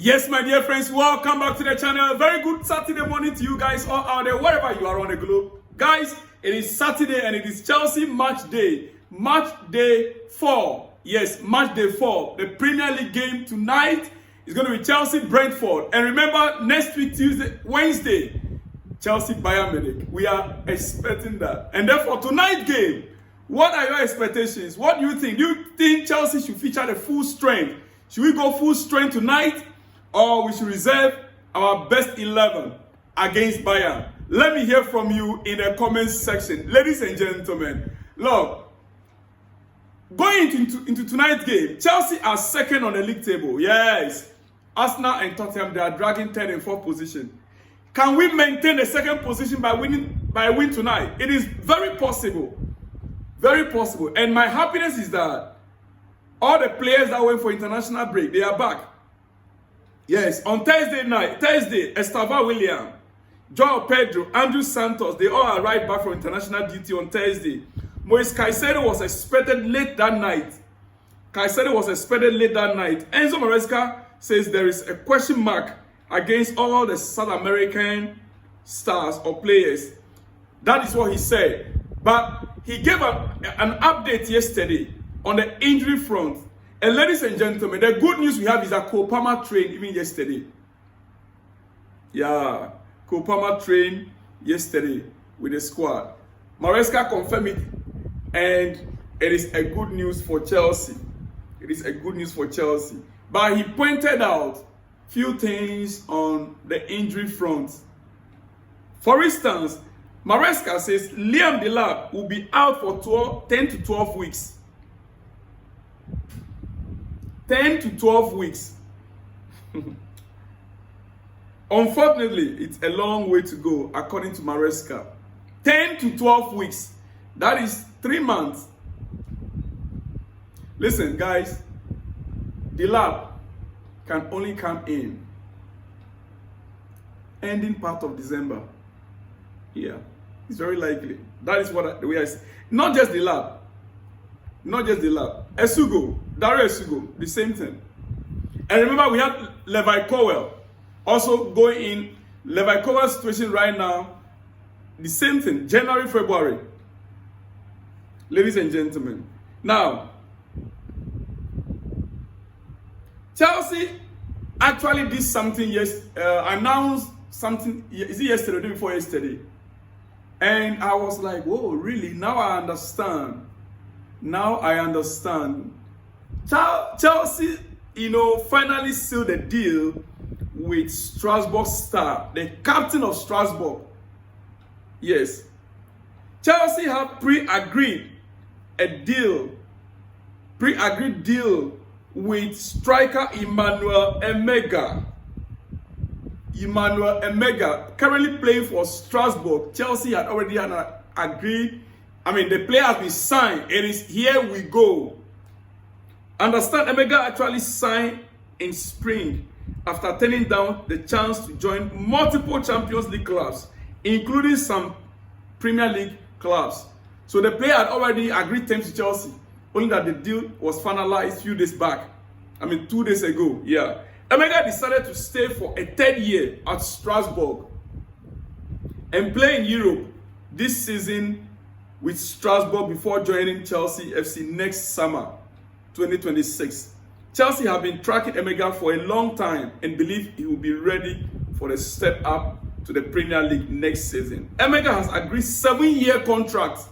Yes, my dear friends, welcome back to the channel. Very good Saturday morning to you guys all out there, wherever you are on the globe. Guys, it is Saturday and it is Chelsea match day. Match day 4. Yes, match day 4. The Premier League game tonight is going to be Chelsea Brentford. And remember, next week, Wednesday, Chelsea Bayern Munich. We are expecting that. And therefore, tonight's game, what are your expectations? What do you think? Do you think Chelsea should feature the full strength? Should we go full strength tonight? Or we should reserve our best 11 against Bayern? Let me hear from you in the comments section. Ladies and gentlemen, look, going into tonight's game, Chelsea are second on the league table. Yes. Arsenal and Tottenham, they are dragging third and fourth position. Can we maintain the second position by win tonight? It is very possible. Very possible. And my happiness is that all the players that went for international break, they are back. Yes, on Thursday, Estava William, Joao Pedro, Andrew Santos, they all arrived back from international duty on Thursday. Moise Caicedo was expected late that night. Enzo Maresca says there is a question mark against all the South American stars or players. That is what he said. But he gave an update yesterday on the injury front. And ladies and gentlemen, the good news we have is that PALMER trained even yesterday. Yeah, PALMER trained yesterday with the squad. Maresca confirmed it, and it is a good news for Chelsea. It is a good news for Chelsea. But he pointed out few things on the injury front. For instance, Maresca says Liam Delap will be out for 10 to 12 weeks. 10 to 12 weeks. Unfortunately, it's a long way to go, according to Maresca. 10 to 12 weeks. That is 3 months. Listen, guys, Delap can only come in ending part of December. Yeah, it's very likely. That is what the way I see. Not just Delap. Dario Esugo, the same thing. And remember, we had Levi Cowell also going in. Levi Cowell's situation right now, the same thing, January, February. Ladies and gentlemen. Now, Chelsea actually did something, announced something, is it yesterday or the day before yesterday? And I was like, whoa, really? Now I understand. Chelsea, finally sealed a deal with Strasbourg star, the captain of Strasbourg. Yes. Chelsea have pre-agreed deal with striker Emegha. Emegha, currently playing for Strasbourg. Chelsea had already agreed. The player has been signed. It is here we go. Understand, Emegha actually signed in spring after turning down the chance to join multiple Champions League clubs, including some Premier League clubs. So the player had already agreed terms to Chelsea, only that the deal was finalized a few days back. 2 days ago. Yeah. Emegha decided to stay for a third year at Strasbourg and play in Europe this season with Strasbourg before joining Chelsea FC next summer, 2026. Chelsea have been tracking Emegha for a long time and believe he will be ready for the step up to the Premier League next season. Emegha has agreed 7-year contract.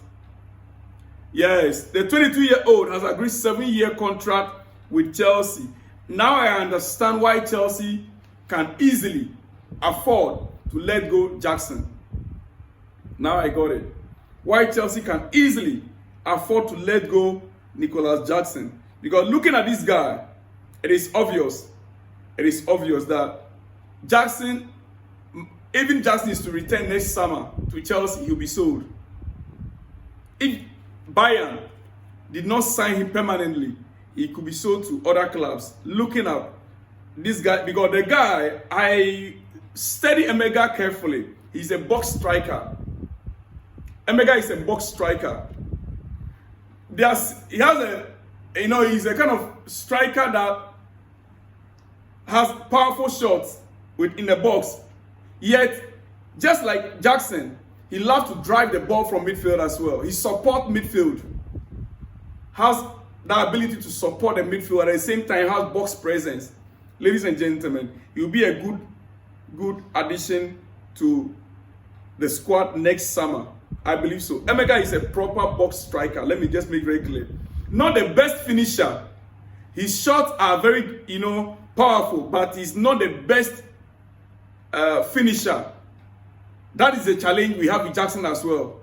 Yes, the 22-year-old has agreed 7-year contract with Chelsea. Now I understand why Chelsea can easily afford to let go Jackson. Now I got it. Why Chelsea can easily afford to let go Nicholas Jackson. Because looking at this guy, it is obvious that Jackson, even Jackson is to return next summer to Chelsea, he'll be sold. If Bayern did not sign him permanently, he could be sold to other clubs. Looking at this guy, because the guy, I study Emegha carefully. He's a box striker. Emegha is a box striker. He has a, he's a kind of striker that has powerful shots in the box. Yet, just like Jackson, he loves to drive the ball from midfield as well. He supports midfield. Has the ability to support the midfield at the same time has box presence. Ladies and gentlemen, he will be a good addition to the squad next summer. I believe so. Emegha is a proper box striker. Let me just make very clear. Not the best finisher. His shots are very, powerful, but he's not the best finisher. That is the challenge we have with Jackson as well.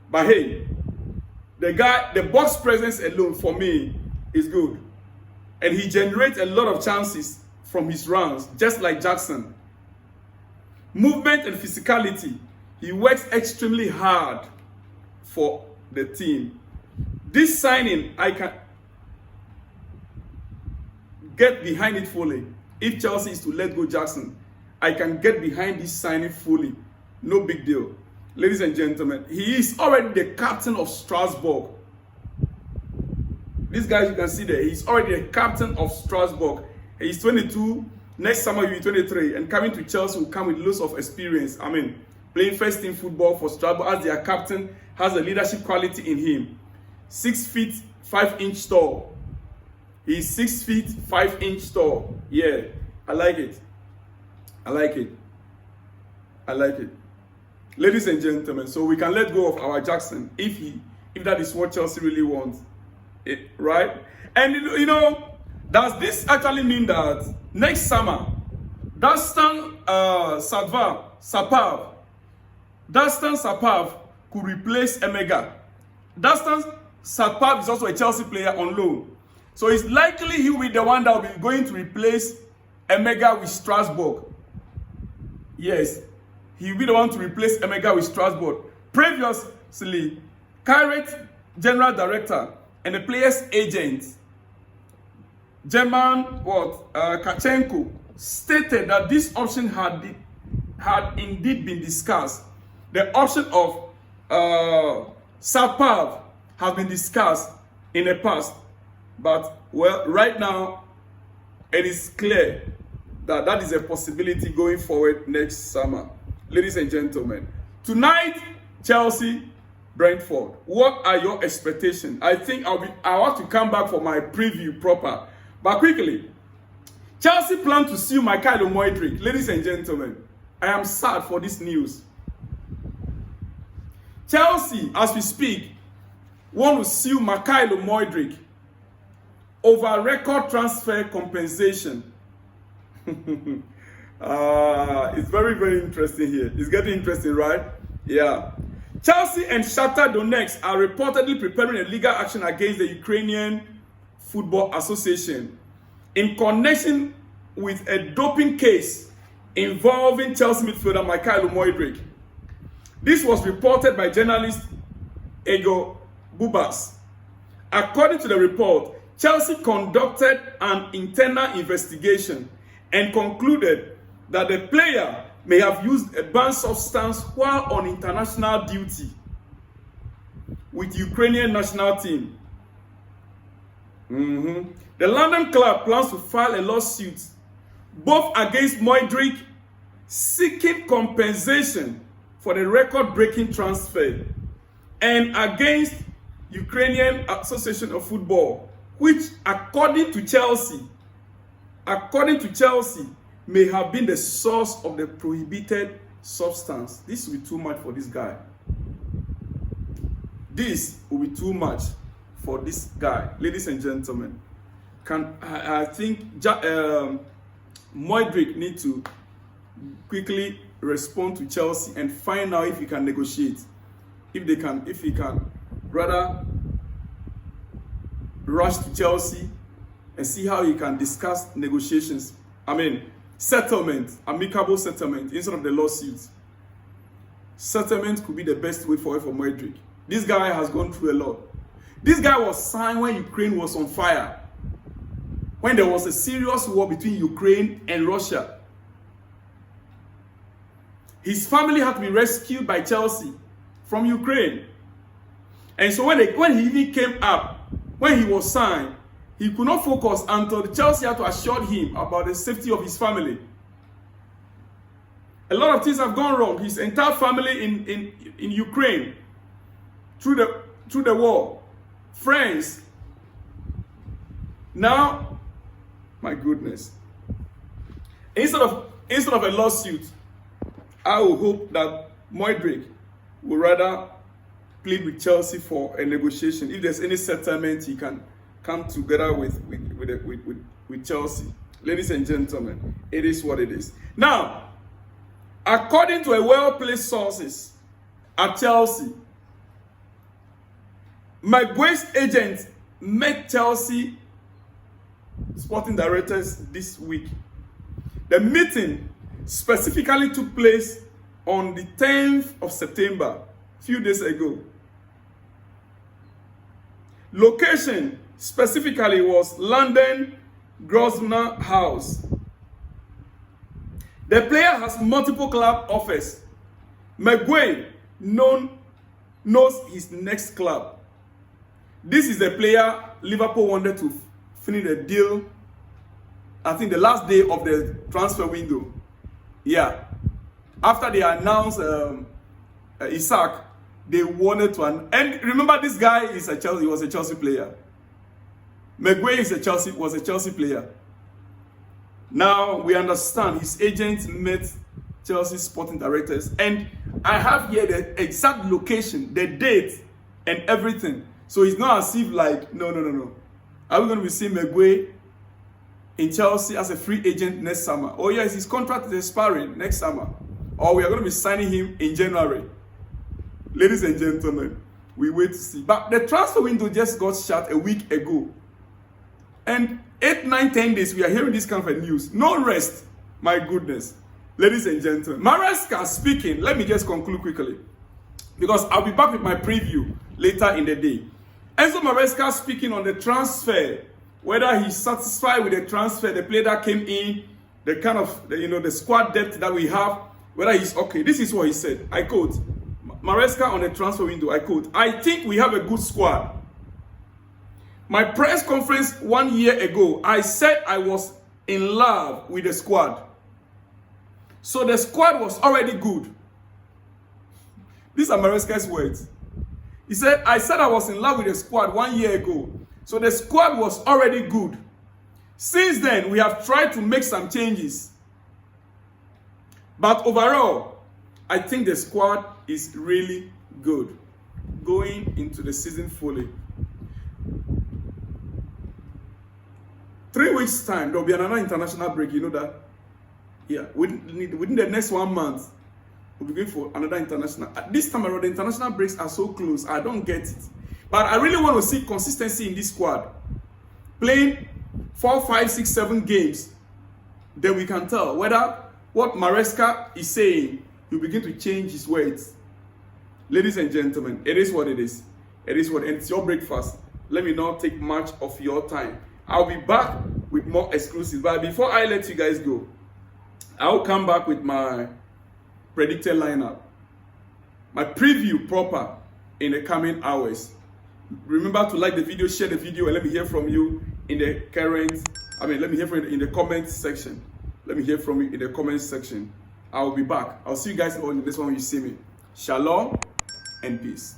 But hey, the box presence alone for me is good. And he generates a lot of chances from his runs, just like Jackson. Movement and physicality. He works extremely hard for the team. This signing, I can get behind it fully. If Chelsea is to let go Jackson, I can get behind this signing fully. No big deal. Ladies and gentlemen, he is already the captain of Strasbourg. This guy you can see there, he's already the captain of Strasbourg. He's 22. Next summer he'll be 23. And coming to Chelsea will come with loads of experience. I mean, playing first team football for Strasbourg as their captain has a leadership quality in him. 6 feet 5 inch tall. He's 6 feet 5 inch tall. Yeah, I like it. I like it. I like it. Ladies and gentlemen, so we can let go of our Jackson if that is what Chelsea really wants. Right? And does this actually mean that next summer, Dastan Sapav could replace Emegha? Dastan Sapav is also a Chelsea player on loan. So it's likely he will be the one that will be going to replace Emegha with Strasbourg. Yes, he will be the one to replace Emegha with Strasbourg. Previously, Kairet General Director and the player's agent, German Kachenko, stated that this option had indeed been discussed. The option of Sapav has been discussed in the past, but right now it is clear that that is a possibility going forward next summer. Ladies and gentlemen, tonight Chelsea Brentford. What are your expectations? I think I want to come back for my preview proper. But quickly, Chelsea plan to sue Mykhailo Mudryk. Ladies and gentlemen, I am sad for this news. Chelsea, as we speak, want to sue Mykhailo Mudryk over record transfer compensation. It's very, very interesting here. It's getting interesting, right? Yeah. Chelsea and Shakhtar Donetsk are reportedly preparing a legal action against the Ukrainian Football Association in connection with a doping case involving Chelsea midfielder Mykhailo Mudryk. This was reported by journalist Ego Bubas. According to the report, Chelsea conducted an internal investigation and concluded that the player may have used a banned substance while on international duty with Ukrainian national team. The London club plans to file a lawsuit both against Mudryk seeking compensation for the record-breaking transfer and against Ukrainian Association of Football, which according to Chelsea, may have been the source of the prohibited substance. This will be too much for this guy. This will be too much for this guy. Ladies and gentlemen, I think Mudryk need to quickly respond to Chelsea and find out if he can negotiate. If he can rather rush to Chelsea and see how he can discuss negotiations. I mean, settlement, amicable settlement instead of the lawsuits. Settlement could be the best way forward for Mudryk. This guy has gone through a lot. This guy was signed when Ukraine was on fire. When there was a serious war between Ukraine and Russia. His family had to be rescued by Chelsea from Ukraine. And so when he even came up, when he was signed, he could not focus until Chelsea had to assure him about the safety of his family. A lot of things have gone wrong. His entire family in Ukraine, through the war, friends. Now, my goodness. Instead of a lawsuit, I will hope that Mudryk will rather plead with Chelsea for a negotiation. If there's any settlement, he can come together with Chelsea. Ladies and gentlemen, it is what it is. Now, according to a well-placed sources at Chelsea, Maguire's agent met Chelsea sporting directors this week. The meeting specifically took place on the 10th of September, a few days ago. Location specifically was London Grosvenor House. The player has multiple club offers. Maguire knows his next club. This is the player Liverpool wanted to finish the deal, I think the last day of the transfer window. Yeah. After they announced Isaac, they wanted to, and remember this guy was a Chelsea player. Maguire was a Chelsea player. Now we understand his agent met Chelsea sporting directors, and I have here the exact location, the date, and everything. So it's not as if like, no. Are we going to be seeing Maguire in Chelsea as a free agent next summer? Oh yes, his contract is expiring next summer. Or we are going to be signing him in January. Ladies and gentlemen, we wait to see. But the transfer window just got shut a week ago. And 8, 9, 10 days, we are hearing this kind of news. No rest. My goodness. Ladies and gentlemen, Maresca speaking. Let me just conclude quickly, because I'll be back with my preview later in the day. Enzo Maresca speaking on the transfer, whether he's satisfied with the transfer, the player that came in, the kind of, the squad depth that we have, whether he's okay. This is what he said. I quote, Maresca on the transfer window, I quote, "I think we have a good squad. My press conference 1 year ago, I said I was in love with the squad. So the squad was already good." These are Maresca's words. He said, I said I was in love with the squad 1 year ago. So the squad was already good. Since then, we have tried to make some changes. But overall, I think the squad is really good going into the season fully. 3 weeks' time, there will be another international break. You know that? Yeah, within the next 1 month, we'll be going for another international. This time around, the international breaks are so close. I don't get it. But I really want to see consistency in this squad. Playing 4, 5, 6, 7 games, then we can tell whether what Maresca is saying, he'll begin to change his words. Ladies and gentlemen, it is what it is. It is what, and it's your breakfast. Let me not take much of your time. I'll be back with more exclusives. But before I let you guys go, I'll come back with my predicted lineup, my preview proper in the coming hours. Remember to like the video, share the video, and let me hear from you in the let me hear from you in the comments section. Let me hear from you in the comments section. I will be back. I'll see you guys on the next one when you see me. Shalom and peace.